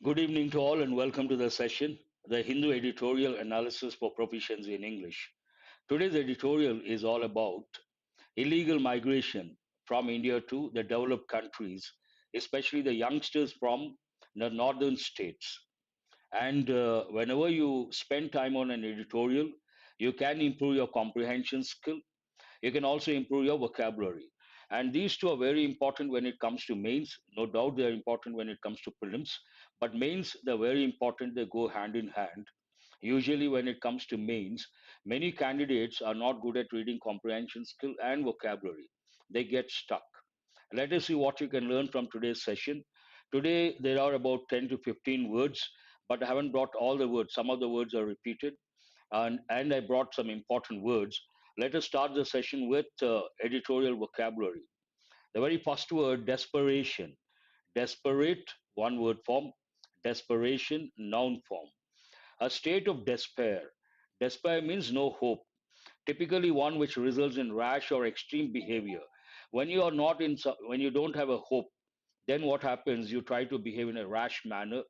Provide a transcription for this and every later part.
Good evening to all and welcome to the session, the Hindu Editorial Analysis for Proficiency in English. Today's editorial is all about illegal migration from India to the developed countries, especially the youngsters from the northern states. And whenever you spend time on an editorial, you can improve your comprehension skill. You can also improve your vocabulary. And these two are very important when it comes to mains. No doubt they are important when it comes to prelims, but mains, they're very important. They go hand in hand. Usually, when it comes to mains, many candidates are not good at reading comprehension skill and vocabulary. They get stuck. Let us see what you can learn from today's session. Today, there are about 10 to 15 words, but I haven't brought all the words. Some of the words are repeated, and I brought some important words. Let us start the session with editorial vocabulary. The very first word, desperation. Desperate, one word form. Desperation, noun form. A state of despair. Despair means no hope, typically one which results in rash or extreme behavior. When you are not in, when you don't have a hope, then what happens? You try to behave in a rash manner.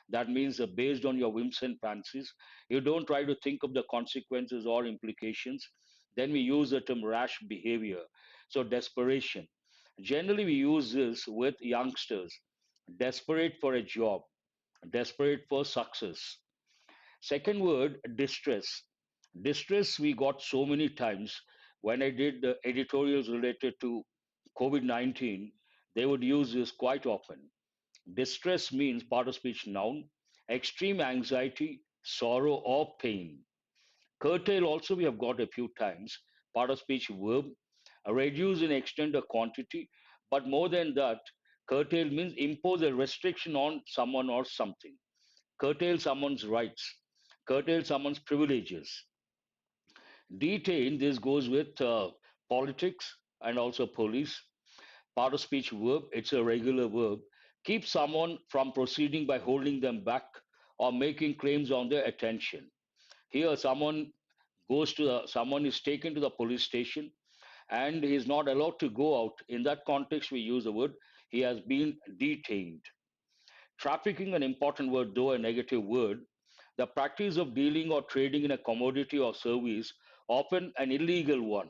That means based on your whims and fancies. You don't try to think of the consequences or implications. Then we use the term rash behavior. So desperation. Generally, we use this with youngsters, desperate for a job, desperate for success. Second word, distress. Distress we got so many times when I did the editorials related to COVID-19, they would use this quite often. Distress means part of speech noun, extreme anxiety, sorrow, or pain. Curtail also we have got a few times, part of speech verb, reduce in extent or quantity, but more than that, curtail means impose a restriction on someone or something. Curtail someone's rights, curtail someone's privileges. Detain, this goes with politics and also police. Part of speech verb, it's a regular verb. Keep someone from proceeding by holding them back or making claims on their attention. Here, someone is taken to the police station and he is not allowed to go out. In that context, we use the word he has been detained. Trafficking, an important word, though a negative word, the practice of dealing or trading in a commodity or service, often an illegal one.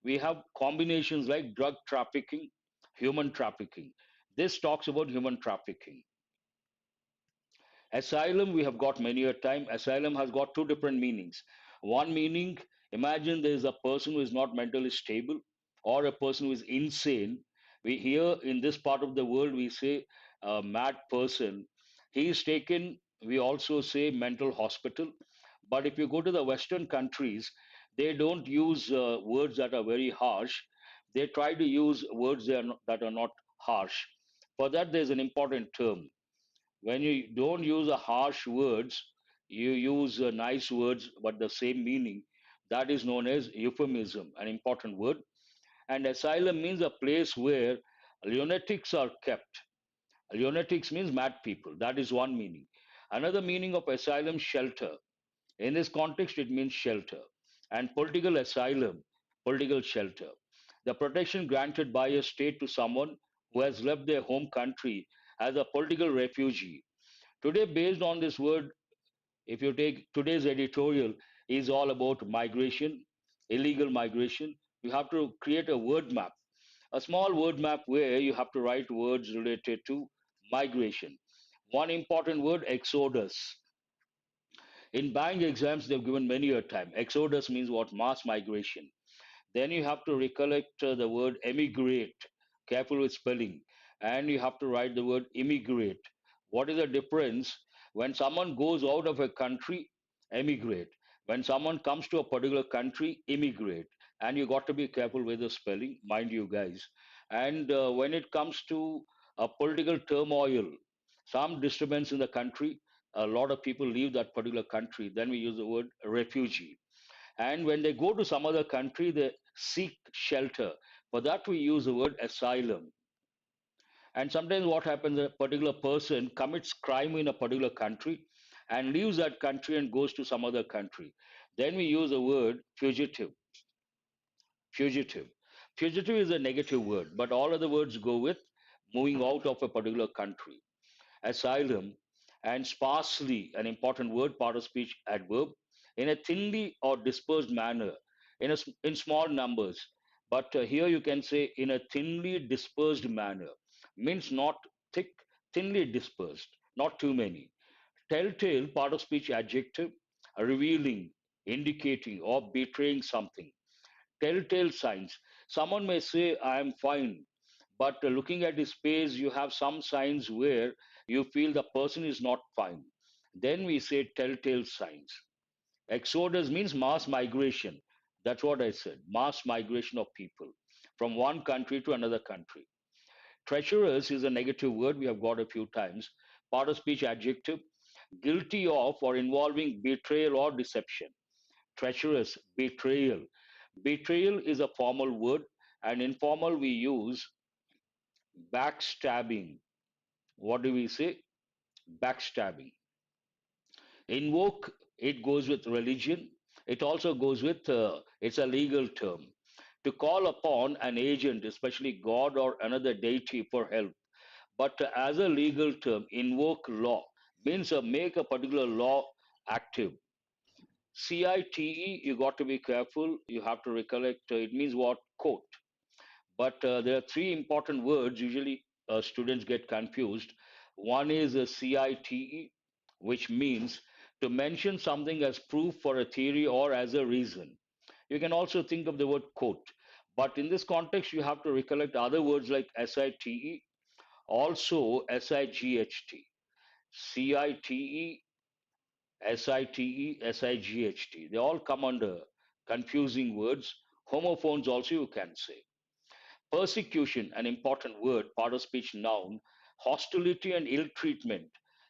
We have combinations like drug trafficking, human trafficking. This talks about human trafficking. Asylum, we have got many a time. Asylum has got two different meanings. One meaning, imagine there is a person who is not mentally stable or a person who is insane. We here in this part of the world, we say a mad person. He is taken, we also say mental hospital. But if you go to the Western countries, they don't use words that are very harsh. They try to use words that are not harsh. For that, there's an important term. When you don't use a harsh words, you use nice words but the same meaning. That is known as euphemism, an important word. And asylum means a place where lunatics are kept. Lunatics means mad people. That is one meaning. Another meaning of asylum, shelter. In this context, it means shelter. And political asylum, political shelter. The protection granted by a state to someone who has left their home country as a political refugee. Today, based on this word, if you take today's editorial, is all about migration, illegal migration. You have to create a word map, a small word map where you have to write words related to migration. One important word, exodus. In bank exams, they've given many a time. Exodus means what? Mass migration. Then you have to recollect the word emigrate. Careful with spelling. And you have to write the word immigrate. What is the difference? When someone goes out of a country, emigrate. When someone comes to a particular country, immigrate. And you got to be careful with the spelling, mind you guys. And when it comes to a political turmoil, some disturbance in the country, a lot of people leave that particular country. Then we use the word refugee. And when they go to some other country, they seek shelter. For that, we use the word asylum. And sometimes what happens, a particular person commits crime in a particular country and leaves that country and goes to some other country. Then we use the word fugitive. Fugitive. Fugitive is a negative word, but all other words go with moving out of a particular country. Asylum. and sparsely, an important word, part of speech adverb, in a thinly or dispersed manner, in small numbers. But here you can say in a thinly dispersed manner, means not thick, thinly dispersed, not too many. Telltale, part of speech adjective, revealing, indicating, or betraying something. Telltale signs. Someone may say, I am fine, but looking at his face, you have some signs where you feel the person is not fine. Then we say telltale signs. Exodus means mass migration. That's what I said, mass migration of people from one country to another country. Treacherous is a negative word we have got a few times. Part of speech adjective, guilty of or involving betrayal or deception. Treacherous, betrayal. Betrayal is a formal word, and informal we use backstabbing. What do we say? Backstabbing. Invoke, it goes with religion. It also goes with, it's a legal term. To call upon an agent, especially God or another deity for help. But as a legal term, invoke law means make a particular law active. CITE, you got to be careful. You have to recollect, it means what? Court. But there are three important words usually students get confused. One is a CITE, which means to mention something as proof for a theory or as a reason. You can also think of the word quote. But in this context, you have to recollect other words like SITE, also SIGHT, CITE, SITE, SIGHT. They all come under confusing words. Homophones also you can say. Persecution, an important word, part of speech noun, hostility and ill treatment,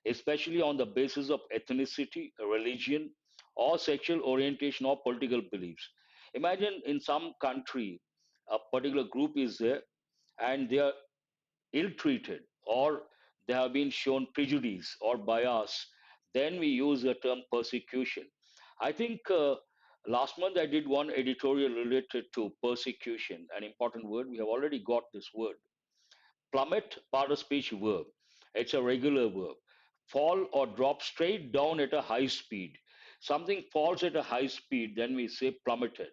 especially on the basis of ethnicity, religion, or sexual orientation or political beliefs. Imagine in some country, a particular group is there and they are ill treated or they have been shown prejudice or bias, then we use the term persecution. I think last month I did one editorial related to persecution, an important word. We have already got this word. Plummet, part of speech verb. It's a regular verb. Fall or drop straight down at a high speed. Something falls at a high speed, then we say plummeted.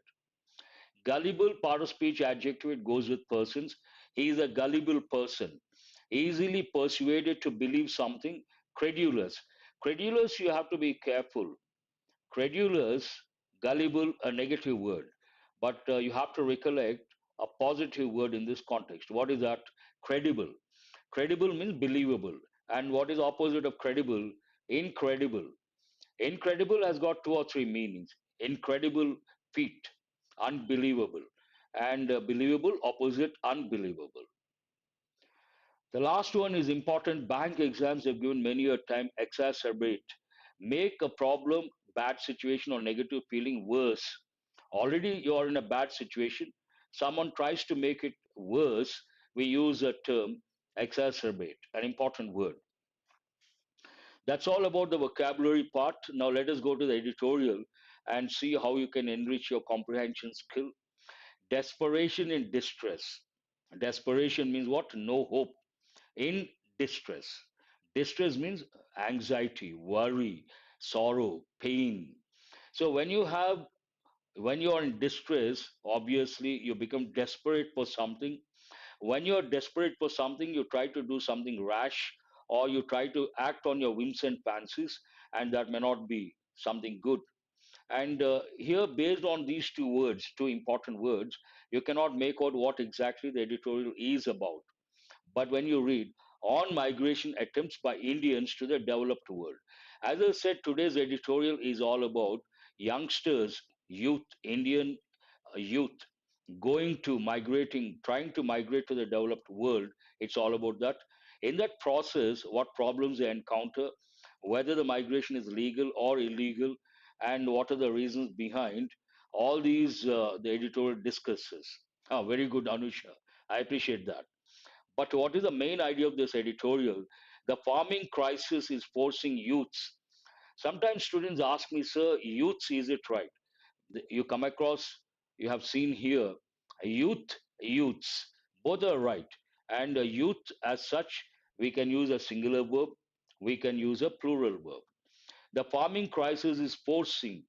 Gullible, part of speech adjective, it goes with persons. He is a gullible person, easily persuaded to believe something. Credulous. Credulous, you have to be careful. Credulous, gullible, a negative word. But you have to recollect a positive word in this context. What is that? Credible. Credible means believable. And what is opposite of credible? Incredible. Incredible has got two or three meanings. Incredible feat, unbelievable. And believable, opposite, unbelievable. The last one is important. Bank exams have given many a time exacerbate, make a problem, bad situation, or negative feeling worse. Already you are in a bad situation. Someone tries to make it worse. We use a term exacerbate, an important word. That's all about the vocabulary part. Now let us go to the editorial and see how you can enrich your comprehension skill. Desperation in distress. Desperation means what? No hope. In distress. Distress means anxiety, worry, sorrow, pain. So when you are in distress, obviously you become desperate for something. When you're desperate for something, you try to do something rash or you try to act on your whims and fancies, and that may not be something good. And here, based on these two words, two important words, you cannot make out what exactly the editorial is about. But when you read on migration attempts by Indians to the developed world, as I said, today's editorial is all about youngsters, youth, Indian youth going to migrating, trying to migrate to the developed world. It's all about that. In that process, what problems they encounter, whether the migration is legal or illegal, and what are the reasons behind all these, the editorial discusses. Ah, very good, Anusha. I appreciate that. But what is the main idea of this editorial? The farming crisis is forcing youths. Sometimes students ask me, sir, youths, is it right? You come across, you have seen here, youth, youths, both are right. And youth as such, we can use a singular verb. we can use a plural verb. The farming crisis is forcing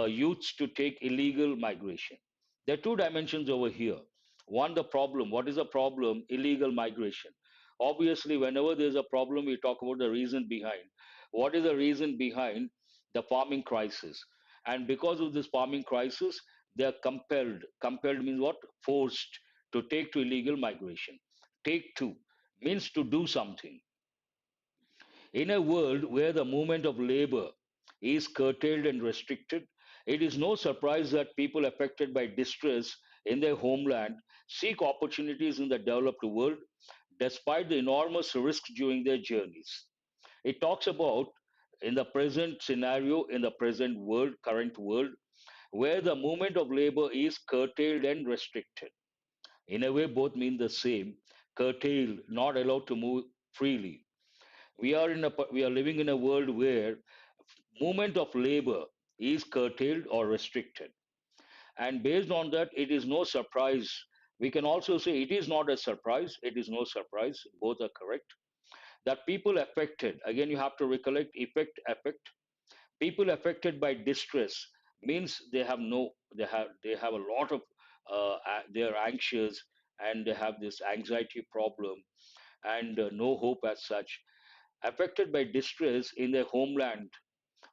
youths to take illegal migration. There are two dimensions over here. One, the problem. What is the problem? Illegal migration. Obviously, whenever there's a problem, we talk about the reason behind. What is the reason behind the farming crisis? And because of this farming crisis, they are compelled. Compelled means what? Forced to take to illegal migration. Take to means to do something. In a world where the movement of labor is curtailed and restricted, it is no surprise that people affected by distress in their homeland seek opportunities in the developed world despite the enormous risks during their journeys. It talks about in the present scenario, in the present world, current world, where the movement of labor is curtailed and restricted. In a way, both mean the same. Curtailed, not allowed to move freely. We are living in a world where movement of labor is curtailed or restricted, and based on that, it is no surprise. We can also say it is not a surprise. It is no surprise. Both are correct. That people affected, again, you have to recollect affect. People affected by distress means they have a lot of they are anxious and they have this anxiety problem and no hope as such. Affected by distress in their homeland,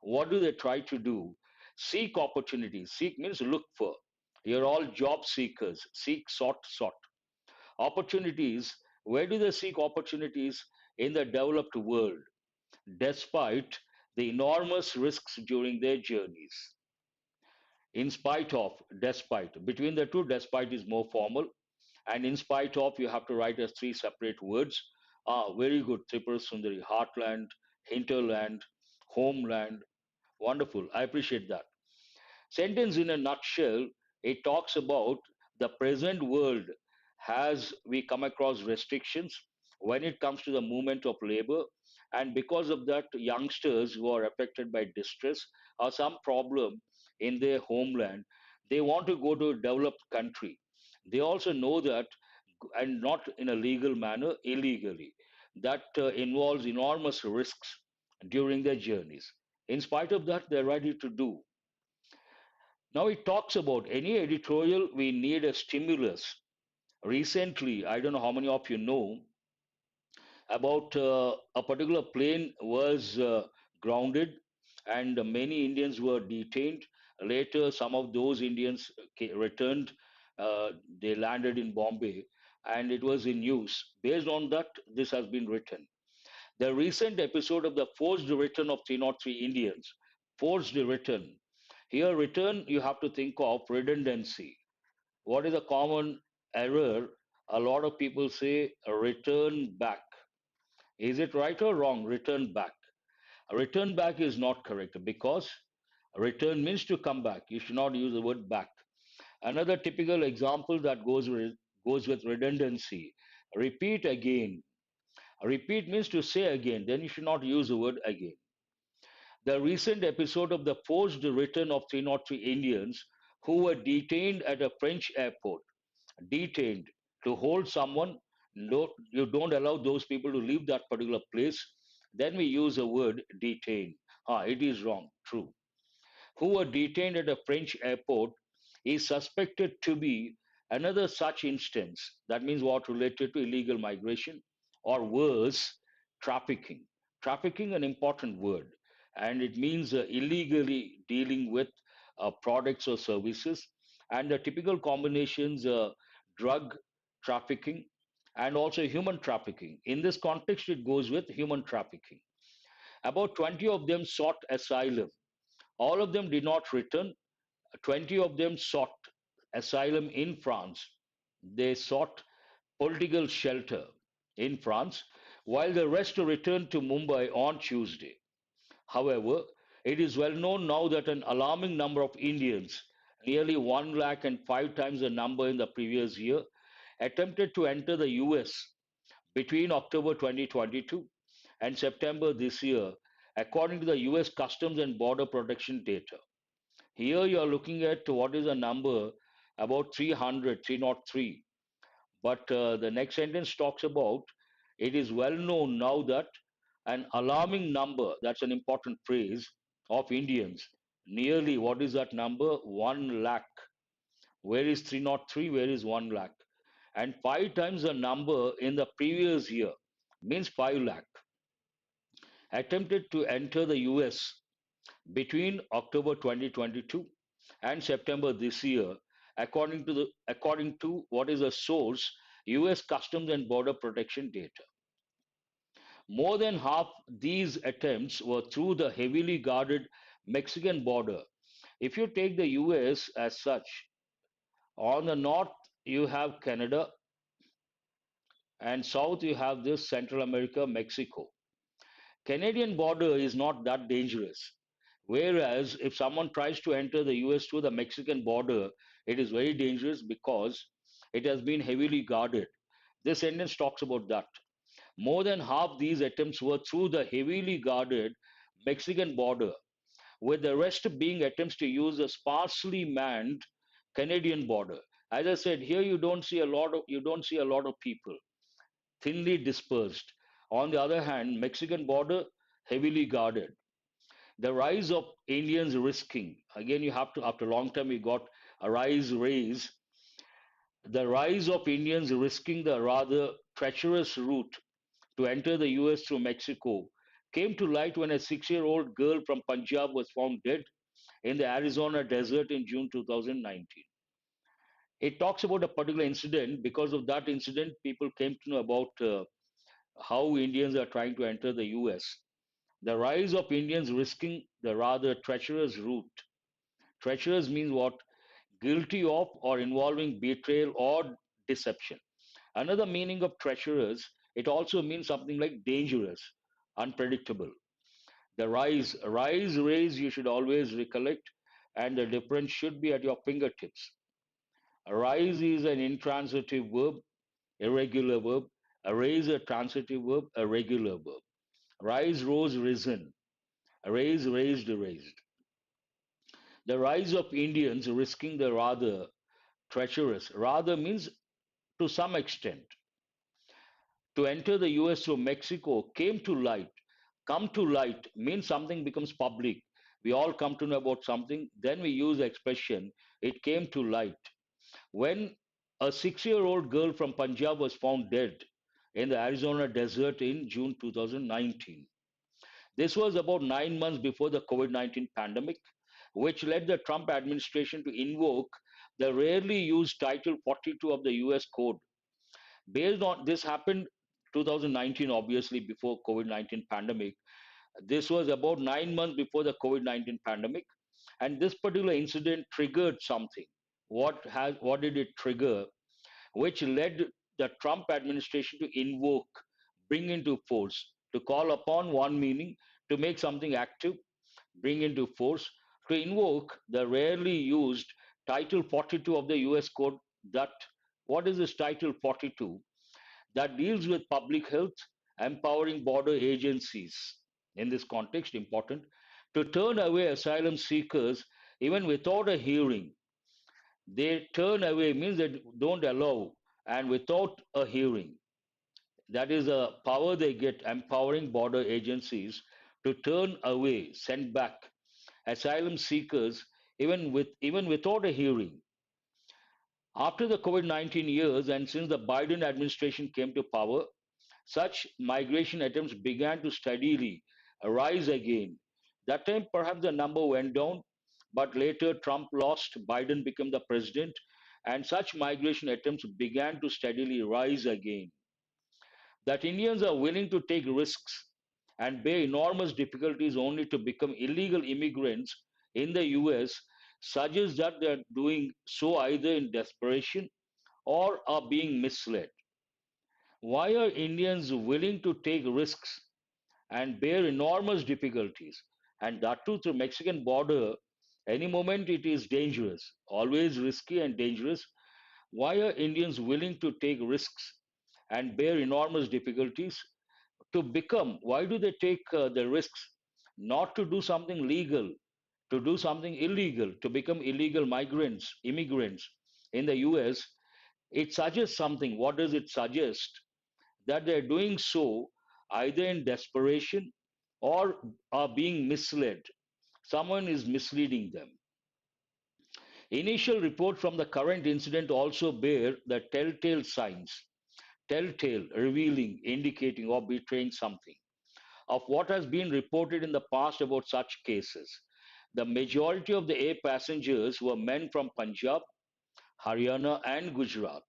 what do they try to do? Seek opportunities. Seek means look for. You're all job seekers. Seek, sort. Opportunities. Where do they seek opportunities? In the developed world, despite the enormous risks during their journeys. In spite of, despite. Between the two, despite is more formal. And in spite of, you have to write as three separate words. Ah, very good, Tripura Sundari. Heartland, hinterland, homeland. Wonderful. I appreciate that. Sentence in a nutshell, it talks about the present world has we come across restrictions when it comes to the movement of labor, and because of that, youngsters who are affected by distress or some problem in their homeland, they want to go to a developed country. They also know that, and not in a legal manner, illegally. That involves enormous risks during their journeys. In spite of that, they're ready to do. Now it talks about any editorial, we need a stimulus. Recently, I don't know how many of you know about a particular plane was grounded and many Indians were detained. Later, some of those Indians returned. They landed in Bombay and it was in news. Based on that, this has been written. The recent episode of the forced return of 303 Indians, forced return. Here, return, you have to think of redundancy. What is a common error? A lot of people say return back. Is it right or wrong? Return back. Return back is not correct because return means to come back. You should not use the word back. Another typical example that goes with redundancy. Repeat again. Repeat means to say again. Then you should not use the word again. The recent episode of the forced return of 303 Indians who were detained at a French airport. Detained. To hold someone, no, you don't allow those people to leave that particular place. Then we use the word detain. Ah, it is wrong. True. Who were detained at a French airport is suspected to be another such instance. That means what related to illegal migration or worse, trafficking. Trafficking, an important word, and it means illegally dealing with products or services. And the typical combinations drug trafficking and also human trafficking. In this context, it goes with human trafficking. About 20 of them sought asylum. All of them did not return. 20 of them sought asylum in France. They sought political shelter in France, while the rest returned to Mumbai on Tuesday. However, it is well known now that an alarming number of Indians, nearly 1 lakh and 5 times the number in the previous year, attempted to enter the US between October 2022 and September this year, according to the US Customs and Border Protection data. Here you are looking at what is a number about 300, 303. But the next sentence talks about it is well known now that An alarming number, that's an important phrase, of Indians. Nearly, what is that number? 1 lakh. Where is 303? Where is 1 lakh? And five times the number in the previous year, means 5 lakh, attempted to enter the US between October 2022 and September this year, according to what is a source, US Customs and Border Protection data. More than half these attempts were through the heavily guarded Mexican border. If you take the US as such, on the north you have Canada, and south you have this Central America, Mexico. Canadian border is not that dangerous. Whereas if someone tries to enter the US through the Mexican border, it is very dangerous because it has been heavily guarded. This sentence talks about that. More than half these attempts were through the heavily guarded Mexican border, with the rest being attempts to use a sparsely manned Canadian border. As I said, here you don't see a lot of people, thinly dispersed. On the other hand, Mexican border heavily guarded. The rise of Indians risking, again you have to, after a long time we got a raise. The rise of Indians risking the rather treacherous route to enter the US through Mexico came to light when a 6-year-old girl from Punjab was found dead in the Arizona desert in June 2019. It talks about a particular incident. Because of that incident, people came to know about how Indians are trying to enter the US. The rise of Indians risking the rather treacherous route. Treacherous means what? Guilty of or involving betrayal or deception. Another meaning of treacherous, it also means something like dangerous, unpredictable. The raise, you should always recollect, and the difference should be at your fingertips. Rise is an intransitive verb, irregular verb. Raise a transitive verb, a regular verb. Rise, rose, risen. Raise, raised, raised. The rise of Indians risking the rather treacherous. Rather means to some extent. To enter the US through Mexico came to light. Come to light means something becomes public. We all come to know about something, then we use the expression, it came to light. When a 6-year-old girl from Punjab was found dead in the Arizona desert in June 2019. This was about 9 months before the COVID 19 pandemic, which led the Trump administration to invoke the rarely used Title 42 of the US Code. Based on this happened 2019, obviously before COVID-19 pandemic. This was about 9 months before the COVID-19 pandemic, and this particular incident triggered something. What did it trigger? Which led the Trump administration to invoke, bring into force, to call upon one meaning, to make something active, bring into force, to invoke the rarely used Title 42 of the US Code. That what is this Title 42? That deals with public health, empowering border agencies. In this context, important to turn away asylum seekers even without a hearing. They turn away means they don't allow, and without a hearing. That is a power they get, empowering border agencies to turn away, send back asylum seekers even without a hearing. After the COVID-19 years and since the Biden administration came to power, such migration attempts began to steadily rise again. That time, perhaps the number went down, but later Trump lost, Biden became the president, and such migration attempts began to steadily rise again. That Indians are willing to take risks and bear enormous difficulties only to become illegal immigrants in the US suggests that they are doing so either in desperation or are being misled. Why are Indians willing to take risks and bear enormous difficulties? And that too through Mexican border, any moment it is dangerous, always risky and dangerous. Why are Indians willing to take risks and bear enormous difficulties to become? Why do they take the risks? Not to do something legal, to do something illegal, to become illegal migrants, immigrants in the US. It suggests something. What does it suggest? That they're doing so either in desperation or are being misled. Someone is misleading them. Initial reports from the current incident also bear the telltale signs, telltale, revealing, indicating, or betraying something of what has been reported in the past about such cases. The majority of the air passengers were men from Punjab, Haryana, and Gujarat.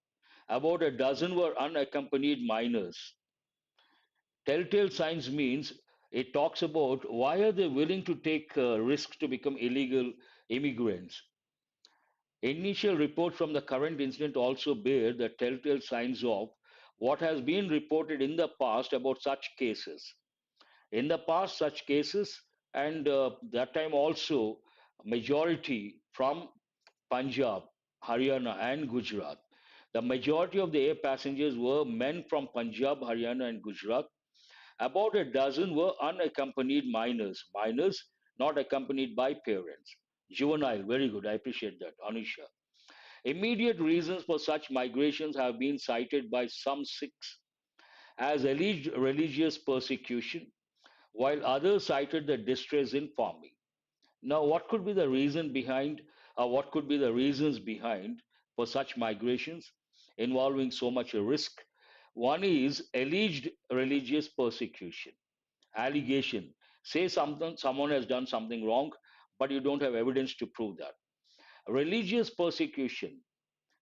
About a dozen were unaccompanied minors. Telltale signs means it talks about why are they willing to take risks to become illegal immigrants. Initial reports from the current incident also bear the telltale signs of what has been reported in the past about such cases. In the past, such cases, and that time also, majority from Punjab, Haryana, and Gujarat. The majority of the air passengers were men from Punjab, Haryana, and Gujarat. About a dozen were unaccompanied minors, minors not accompanied by parents. Juvenile, very good, I appreciate that, Anisha. Immediate reasons for such migrations have been cited by some Sikhs as alleged religious persecution, while others cited the distress in farming. Now, what could be the reason behind, or what could be the reasons behind for such migrations involving so much risk? One is alleged religious persecution. Allegation. Say something, someone has done something wrong, but you don't have evidence to prove that. Religious persecution.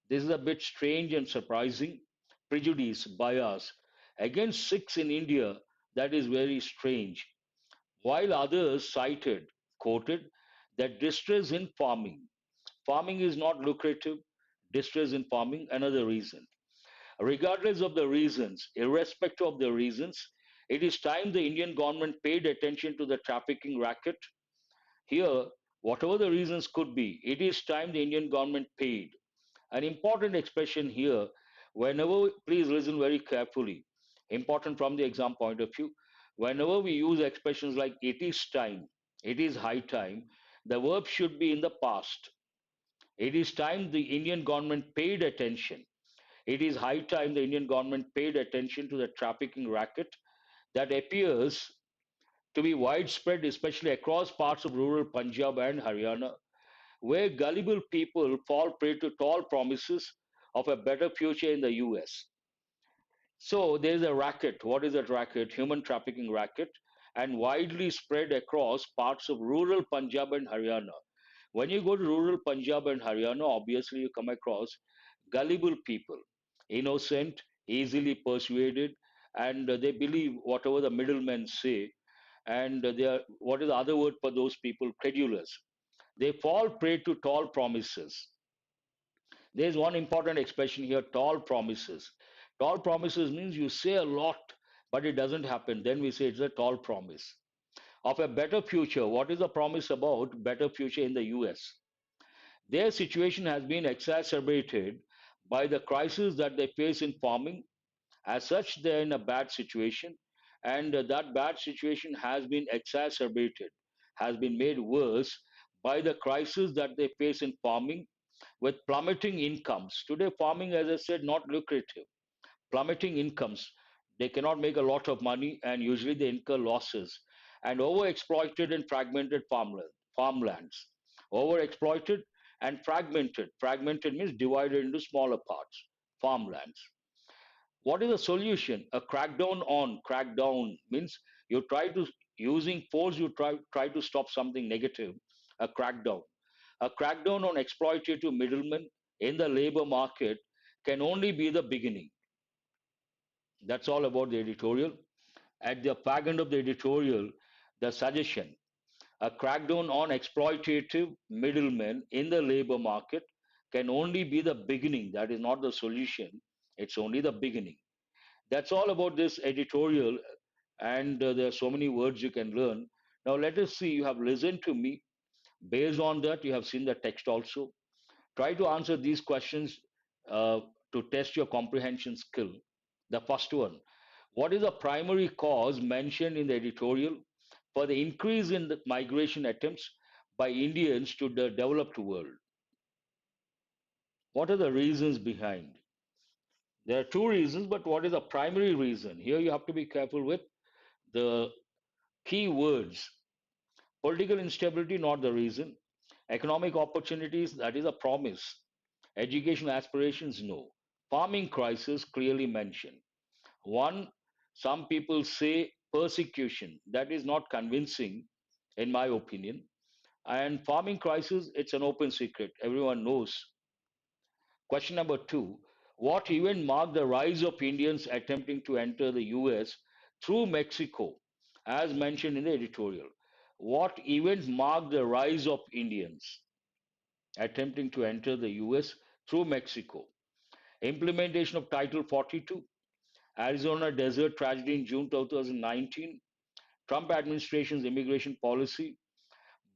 This is a bit strange and surprising. Prejudice, bias against Sikhs in India, that is very strange. While others cited, quoted, that distress in farming. Farming is not lucrative. Distress in farming, another reason. Regardless of the reasons, irrespective of the reasons, it is time the Indian government paid attention to the trafficking racket. Here, whatever the reasons could be, it is time the Indian government paid. An important expression here, whenever, please listen very carefully, important from the exam point of view, whenever we use expressions like it is time, it is high time, the verb should be in the past. It is time the Indian government paid attention. It is high time the Indian government paid attention to the trafficking racket that appears to be widespread, especially across parts of rural Punjab and Haryana, where gullible people fall prey to tall promises of a better future in the US. So there's a racket. What is that racket? Human trafficking racket, and widely spread across parts of rural Punjab and Haryana. When you go to rural Punjab and Haryana, obviously you come across gullible people, innocent, easily persuaded, and they believe whatever the middlemen say. And they are, what is the other word for those people? Credulous. They fall prey to tall promises. There's one important expression here, tall promises. Tall promises means you say a lot, but it doesn't happen. Then we say it's a tall promise. Of a better future, what is the promise about better future in the US? Their situation has been exacerbated by the crisis that they face in farming. As such, they're in a bad situation, and that bad situation has been exacerbated, has been made worse by the crisis that they face in farming with plummeting incomes. Today, farming, as I said, not lucrative. Plummeting incomes. They cannot make a lot of money, and usually they incur losses. And overexploited and fragmented farmlands. Overexploited and fragmented. Fragmented means divided into smaller parts. Farmlands. What is the solution? A crackdown means you try to using force, you try to stop something negative. A crackdown. A crackdown on exploitative middlemen in the labor market can only be the beginning. That's all about the editorial. At the fag end of the editorial, the suggestion, a crackdown on exploitative middlemen in the labor market can only be the beginning. That is not the solution. It's only the beginning. That's all about this editorial, and there are so many words you can learn. Now, let us see. You have listened to me. Based on that, you have seen the text also. Try to answer these questions uh, to test your comprehension skill. The first one, what is the primary cause mentioned in the editorial for the increase in the migration attempts by Indians to the developed world? What are the reasons behind? There are two reasons, but what is the primary reason? Here you have to be careful with. The key words: political instability, not the reason; economic opportunities, that is a promise; educational aspirations, no; farming crisis, clearly mentioned. One, some people say persecution, that is not convincing, in my opinion. And farming crisis, it's an open secret. Everyone knows. Question number two: what event marked the rise of Indians attempting to enter the US through Mexico, as mentioned in the editorial? What event marked the rise of Indians attempting to enter the US through Mexico? Implementation of Title 42, Arizona desert tragedy in June 2019, Trump administration's immigration policy,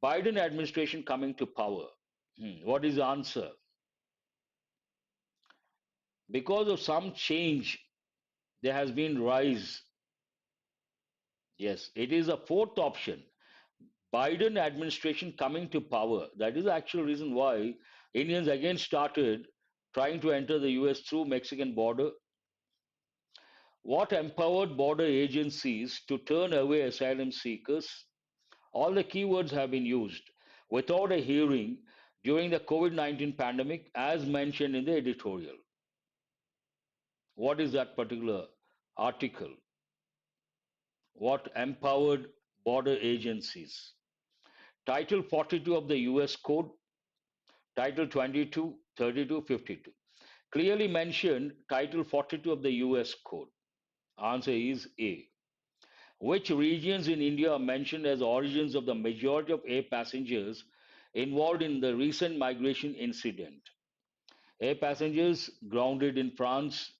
Biden administration coming to power. What is the answer? Because of some change, there has been rise. Yes, it is a fourth option. Biden administration coming to power. That is the actual reason why Indians again started trying to enter the US through Mexican border. What empowered border agencies to turn away asylum seekers? All the keywords have been used without a hearing during the COVID-19 pandemic, as mentioned in the editorial. What is that particular article? What empowered border agencies? Title 42 of the US Code, Title 22, 32, 52. Clearly mentioned Title 42 of the US Code. Answer is A. Which regions in India are mentioned as origins of the majority of air passengers involved in the recent migration incident? Air passengers grounded in France,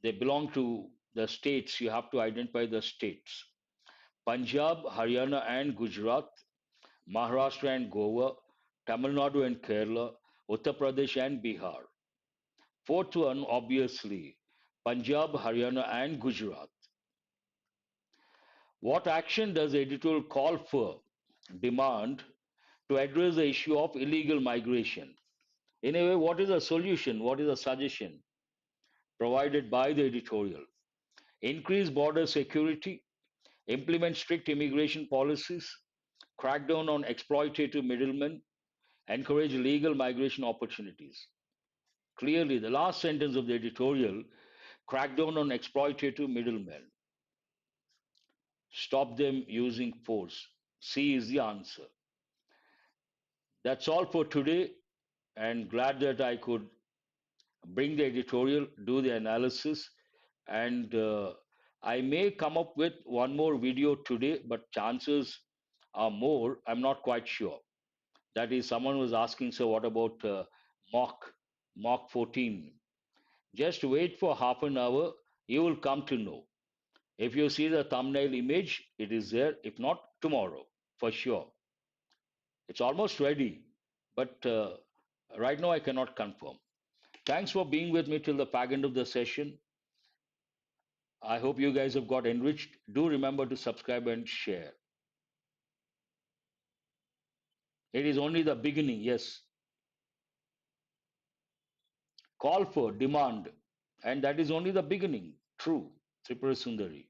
they belong to the states. You have to identify the states: Punjab, Haryana, and Gujarat, Maharashtra and Goa, Tamil Nadu and Kerala, Uttar Pradesh and Bihar. Fourth one, obviously, Punjab, Haryana, and Gujarat. What action does the editorial call for, demand, to address the issue of illegal migration? In a way, what is a solution? What is a suggestion provided by the editorial? Increase border security, implement strict immigration policies, crack down on exploitative middlemen, encourage legal migration opportunities. Clearly, the last sentence of the editorial: crack down on exploitative middlemen, stop them using force. C is the answer. That's all for today, and glad that I could bring the editorial, do the analysis, and I may come up with one more video today, but chances are more. I'm not quite sure. That is, someone was asking, so what about mock, mock 14? Just wait for half an hour, you will come to know. If you see the thumbnail image, it is there. If not, tomorrow, for sure. It's almost ready, but right now I cannot confirm. Thanks for being with me till the fag end of the session. I hope you guys have got enriched. Do remember to subscribe and share. It is only the beginning, yes. Call for, demand, and that is only the beginning. True, Tripura Sundari.